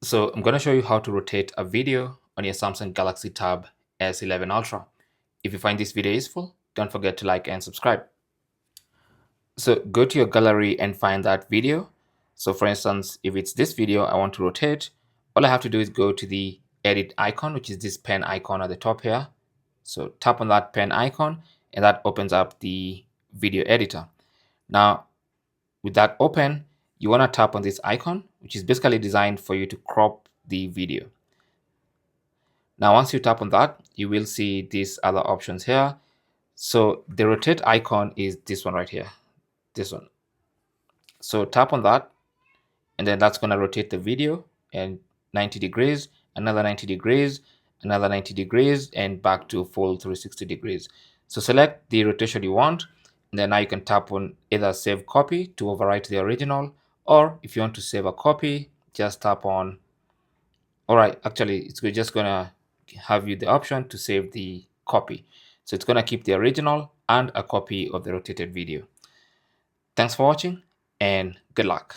So I'm going to show you how to rotate a video on your Samsung Galaxy Tab S11 Ultra. If you find this video useful, don't forget to like and subscribe. So go to your gallery and find that video. So for instance, if it's this video I want to rotate, all I have to do is go to the edit icon, which is this pen icon at the top here. So tap on that pen icon and that opens up the video editor. Now, with that open, you want to tap on this icon, which is basically designed for you to crop the video. Now, once you tap on that, you will see these other options here. So the rotate icon is this one right here, this one. So tap on that, and then that's going to rotate the video and 90 degrees, another 90 degrees, another 90 degrees, and back to full 360 degrees. So select the rotation you want, and then now you can tap on either save copy to overwrite the original, or if you want to save a copy, just tap on, all right, actually, it's just going to have you the option to save the copy. So it's going to keep the original and a copy of the rotated video. Thanks for watching and good luck.